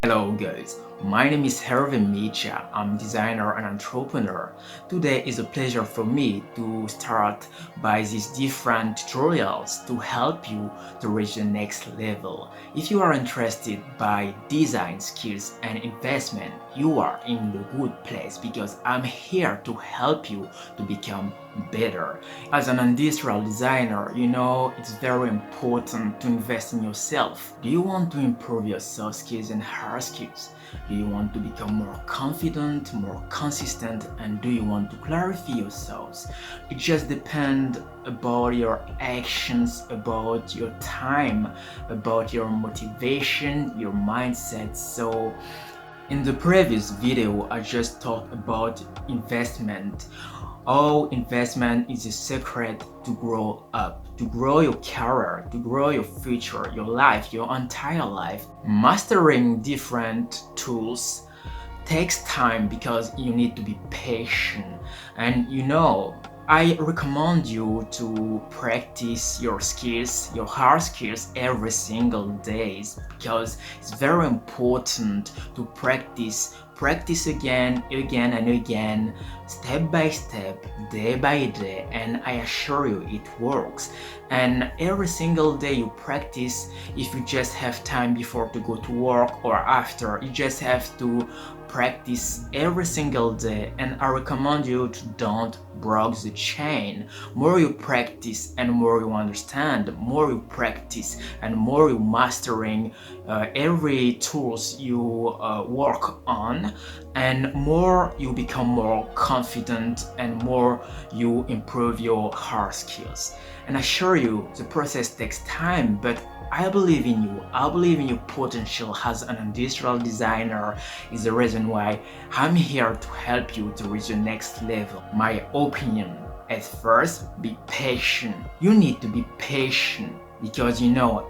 Hello guys, my name is Hervé Micha. I'm designer and entrepreneur. Today is a pleasure for me to start by these different tutorials to help you to reach the next level. If you are interested by design skills and investment, you are in the good place because I'm here to help you to become better. As an industrial designer, it's very important to invest in yourself. Do you want to improve your soft skills and hard skills? Do you want to become more confident, more consistent, and do you want to clarify yourselves? It just depends about your actions, about your time, about your motivation, your mindset. So in the previous video, I just talked about investment. All investment is a secret to grow up, to grow your career, to grow your future, your life, your entire life. Mastering different tools takes time because you need to be patient. And I recommend you to practice your skills, your hard skills every single day because it's very important to practice again and again, step by step, day by day, and I assure you it works. And every single day you practice. If you just have time before to go to work or after, you just have to practice every single day, and I recommend you to don't break the chain. More you practice and more you understand, more you practice and more you mastering every tools you work on, and more you become more confident and more you improve your hard skills. And I assure you the process takes time, but I believe in you. I believe in your potential as an industrial designer is the reason why I'm here to help you to reach the next level. My opinion, at first, be patient. You need to be patient because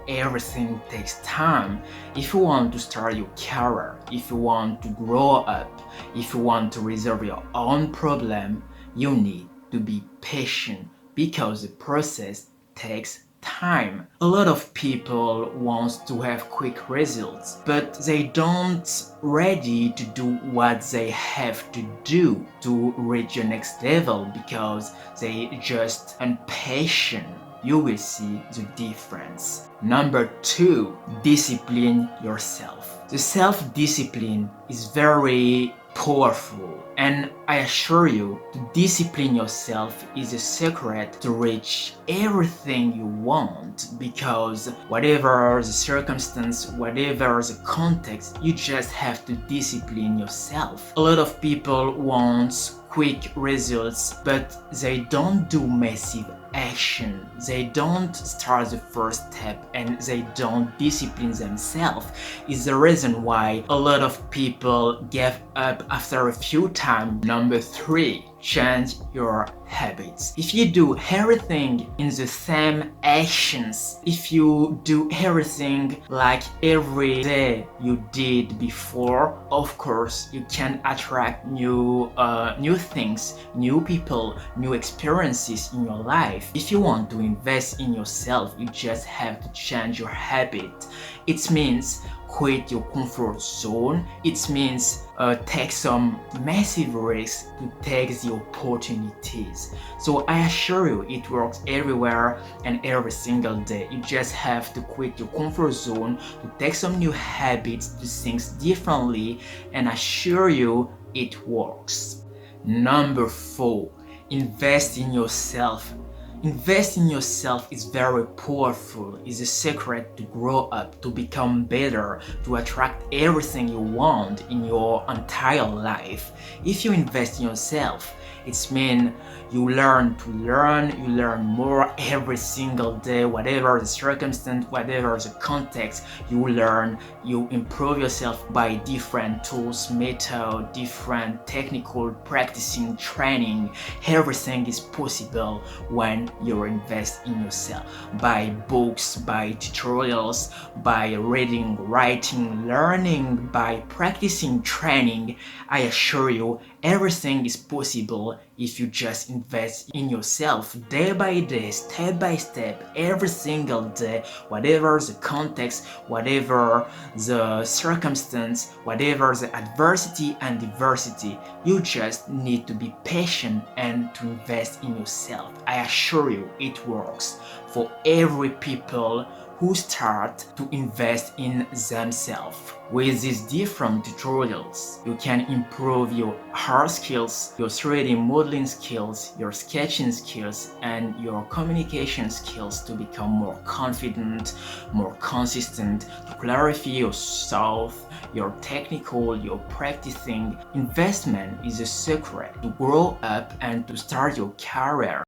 everything takes time. If you want to start your career, if you want to grow up, if you want to resolve your own problem, you need to be patient because the process takes time. A lot of people want to have quick results, but they don't ready to do what they have to do to reach the next level because they just impatient. You will see the difference. Number 2, discipline yourself. The self-discipline is very powerful, and I assure you to discipline yourself is a secret to reach everything you want, because whatever the circumstance, whatever the context, you just have to discipline yourself. A lot of people want quick results, but they don't do massive action. They don't start the first step and they don't discipline themselves. Is the reason why a lot of people give up after a few times. Number 3, change your habits. If you do everything in the same actions, if you do everything like every day you did before, of course you can attract new things, new people, new experiences in your life. If you want to invest in yourself, you just have to change your habit. It means quit your comfort zone. It means take some massive risks to take the opportunities. So I assure you it works everywhere and every single day. You just have to quit your comfort zone to take some new habits, do things differently, and I assure you it works. Number 4, invest in yourself. Invest in yourself is very powerful. It's a secret to grow up, to become better, to attract everything you want in your entire life. If you invest in yourself, it means you learn to learn, you learn more every single day, whatever the circumstance, whatever the context, you learn, you improve yourself by different tools, method, different technical practicing, training. Everything is possible when you invest in yourself, by books, by tutorials, by reading, writing, learning, by practicing, training. I assure you everything is possible possible if you just invest in yourself day by day, step by step, every single day, whatever the context, whatever the circumstance, whatever the adversity and diversity. You just need to be patient and to invest in yourself. I assure you it works for every people who start to invest in themselves. With these different tutorials, you can improve your hard skills, your 3D modeling skills, your sketching skills, and your communication skills to become more confident, more consistent, to clarify yourself, your technical, your practicing. Investment is a secret to grow up and to start your career.